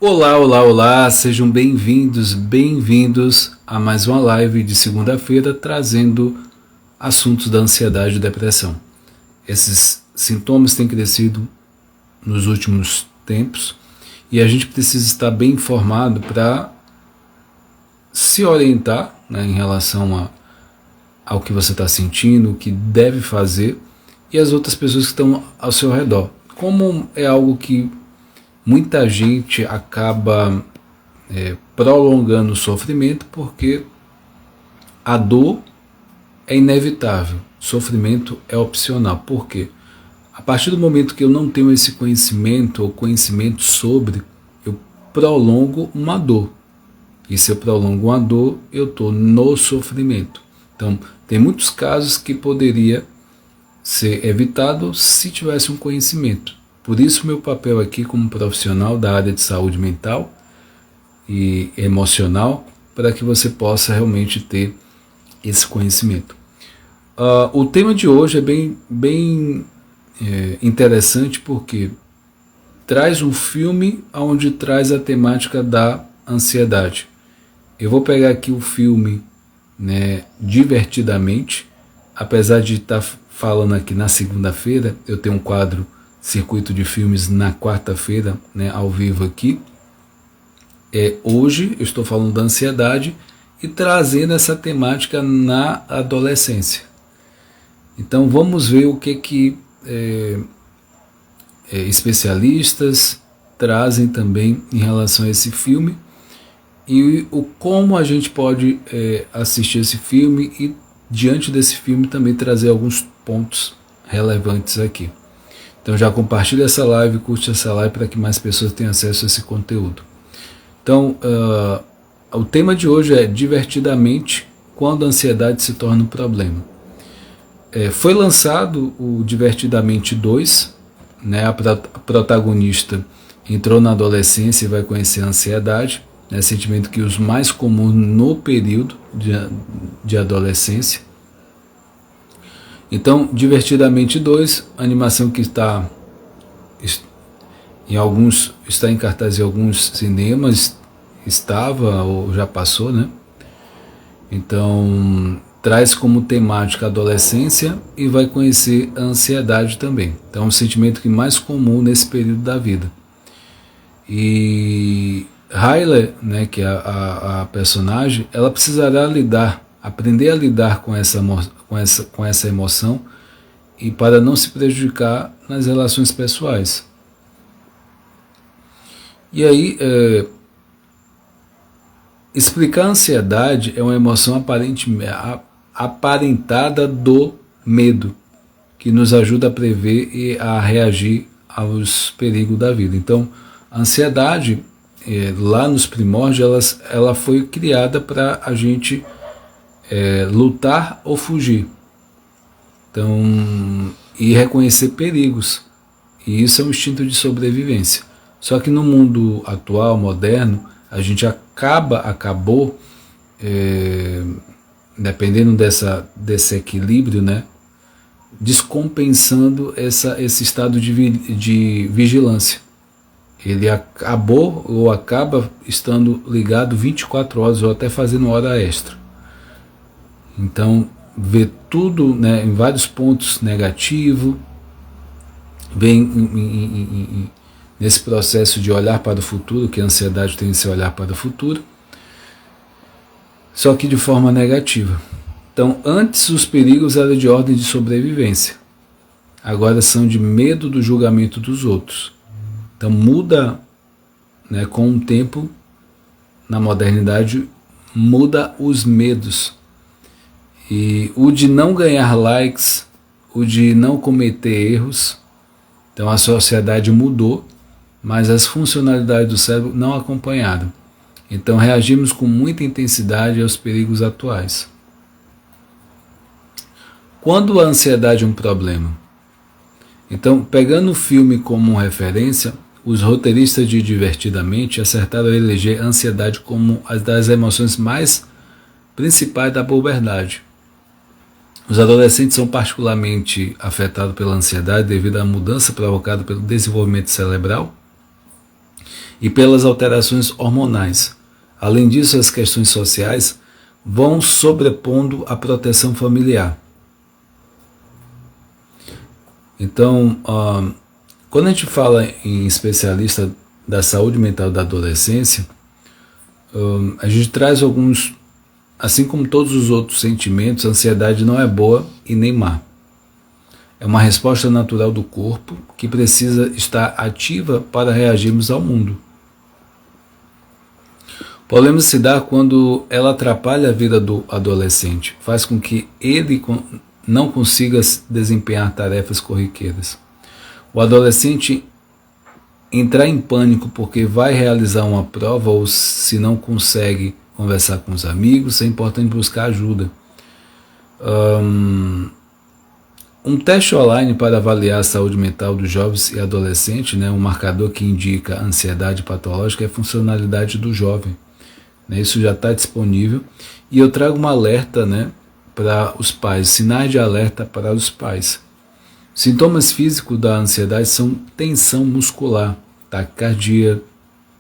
Olá, olá, olá, sejam bem-vindos a mais uma live de segunda-feira trazendo assuntos da ansiedade e depressão. Esses sintomas têm crescido nos últimos tempos e a gente precisa estar bem informado para se orientar, né, em relação ao que você está sentindo, o que deve fazer e as outras pessoas que estão ao seu redor. Como é algo que muita gente acaba prolongando o sofrimento porque a dor é inevitável, sofrimento é opcional. Por quê? A partir do momento que eu não tenho esse conhecimento ou conhecimento sobre, eu prolongo uma dor. E se eu prolongo uma dor, eu estou no sofrimento. Então, tem muitos casos que poderia ser evitado se tivesse um conhecimento. Por isso, meu papel aqui como profissional da área de saúde mental e emocional, para que você possa realmente ter esse conhecimento. O tema de hoje é bem interessante porque traz um filme onde traz a temática da ansiedade. Eu vou pegar aqui o filme, né, Divertidamente, apesar de estar falando aqui na segunda-feira, eu tenho um quadro Circuito de Filmes na quarta-feira, né, ao vivo aqui. Hoje eu estou falando da ansiedade e trazendo essa temática na adolescência. Então vamos ver o que especialistas trazem também em relação a esse filme e como a gente pode assistir esse filme e diante desse filme também trazer alguns pontos relevantes aqui. Então já compartilha essa live, curte essa live para que mais pessoas tenham acesso a esse conteúdo. Então, o tema de hoje é Divertidamente, quando a ansiedade se torna um problema. Foi lançado o Divertidamente 2, né, a protagonista entrou na adolescência e vai conhecer a ansiedade, né, sentimento que os mais comuns no período de adolescência. Então, Divertidamente 2, animação que está em cartaz em alguns cinemas, estava ou já passou, né? Então, traz como temática a adolescência e vai conhecer a ansiedade também. Então, é um sentimento que é mais comum nesse período da vida. E Riley, né, que é a personagem, ela precisará aprender a lidar com essa emoção e para não se prejudicar nas relações pessoais. E aí, explicar a ansiedade é uma emoção aparentada do medo, que nos ajuda a prever e a reagir aos perigos da vida. Então, a ansiedade, lá nos primórdios, ela foi criada para a gente lutar ou fugir. Então, e reconhecer perigos. E isso é um instinto de sobrevivência. Só que no mundo atual, moderno, a gente acabou, dependendo desse equilíbrio, né, descompensando esse estado de vigilância. Ele acabou ou acaba estando ligado 24 horas ou até fazendo hora extra. Então, vê tudo, né, em vários pontos negativo, vem nesse processo de olhar para o futuro, que a ansiedade tem esse olhar para o futuro, só que de forma negativa. Então, antes os perigos eram de ordem de sobrevivência, agora são de medo do julgamento dos outros. Então muda, né, com o tempo, na modernidade, muda os medos. E o de não ganhar likes, o de não cometer erros. Então a sociedade mudou, mas as funcionalidades do cérebro não acompanharam. Então reagimos com muita intensidade aos perigos atuais. Quando a ansiedade é um problema? Então, pegando o filme como referência, os roteiristas de Divertidamente acertaram a eleger a ansiedade como uma das emoções mais principais da puberdade. Os adolescentes são particularmente afetados pela ansiedade devido à mudança provocada pelo desenvolvimento cerebral e pelas alterações hormonais. Além disso, as questões sociais vão sobrepondo a proteção familiar. Então, quando a gente fala em especialista da saúde mental da adolescência, a gente traz alguns, assim como todos os outros sentimentos, a ansiedade não é boa e nem má. É uma resposta natural do corpo que precisa estar ativa para reagirmos ao mundo. O problema se dá quando ela atrapalha a vida do adolescente, faz com que ele não consiga desempenhar tarefas corriqueiras. O adolescente entrar em pânico porque vai realizar uma prova ou se não consegue conversar com os amigos, é importante buscar ajuda. Um teste online para avaliar a saúde mental dos jovens e adolescentes, um marcador que indica ansiedade patológica, é a funcionalidade do jovem. Isso já está disponível. E eu trago um alerta para os pais, sinais de alerta para os pais. Sintomas físicos da ansiedade são tensão muscular, taquicardia,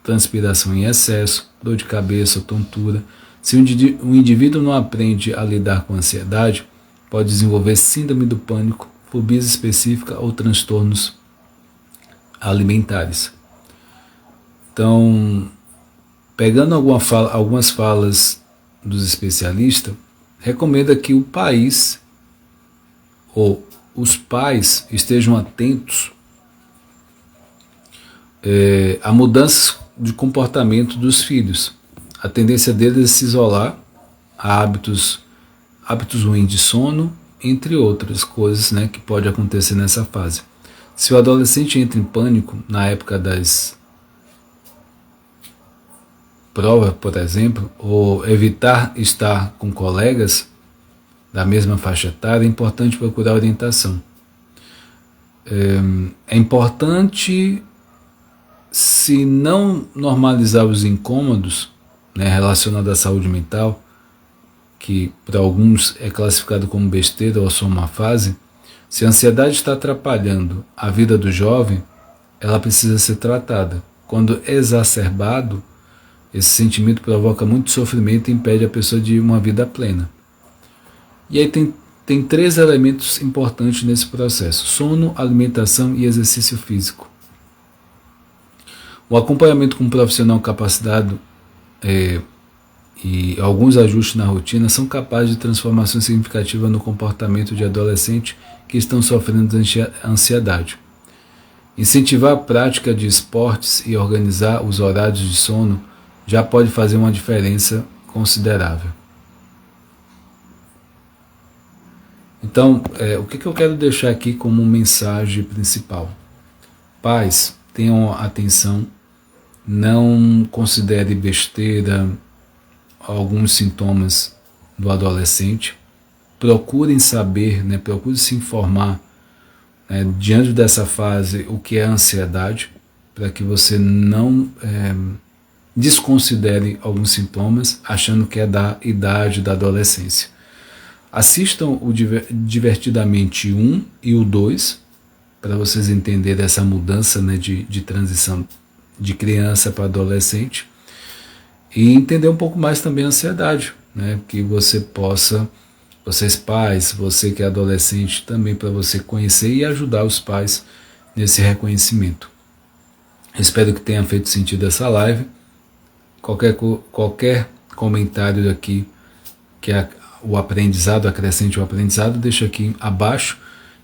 transpiração em excesso, dor de cabeça, tontura. Se o indivíduo não aprende a lidar com a ansiedade, pode desenvolver síndrome do pânico, fobia específica ou transtornos alimentares. Então, pegando algumas falas dos especialistas, recomenda que o país ou os pais estejam atentos a mudanças de comportamento dos filhos. A tendência deles é se isolar a hábitos ruins de sono, entre outras coisas que pode acontecer nessa fase. Se o adolescente entra em pânico na época das provas, por exemplo, ou evitar estar com colegas da mesma faixa etária, é importante procurar orientação. É importante, se não normalizar os incômodos relacionados à saúde mental, que para alguns é classificado como besteira ou só uma fase, se a ansiedade está atrapalhando a vida do jovem, ela precisa ser tratada. Quando exacerbado, esse sentimento provoca muito sofrimento e impede a pessoa de uma vida plena. E aí tem 3 elementos importantes nesse processo: sono, alimentação e exercício físico. O acompanhamento com um profissional capacitado e alguns ajustes na rotina são capazes de transformações significativas no comportamento de adolescentes que estão sofrendo de ansiedade. Incentivar a prática de esportes e organizar os horários de sono já pode fazer uma diferença considerável. Então, o que eu quero deixar aqui como mensagem principal? Pais, tenham atenção, não considere besteira alguns sintomas do adolescente, procurem saber, procurem se informar diante dessa fase o que é ansiedade, para que você não desconsidere alguns sintomas achando que é da idade da adolescência. Assistam o Divertidamente 1 e o 2, para vocês entenderem essa mudança de transição de criança para adolescente, e entender um pouco mais também a ansiedade, que você possa, vocês pais, você que é adolescente também, para você conhecer e ajudar os pais nesse reconhecimento. Espero que tenha feito sentido essa live. Qualquer comentário aqui que o aprendizado, acrescente o aprendizado, deixa aqui abaixo.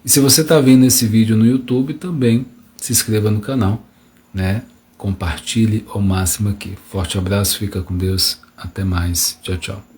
E se você está vendo esse vídeo no YouTube, também se inscreva no canal, compartilhe ao máximo aqui. Forte abraço, fica com Deus, até mais, tchau, tchau.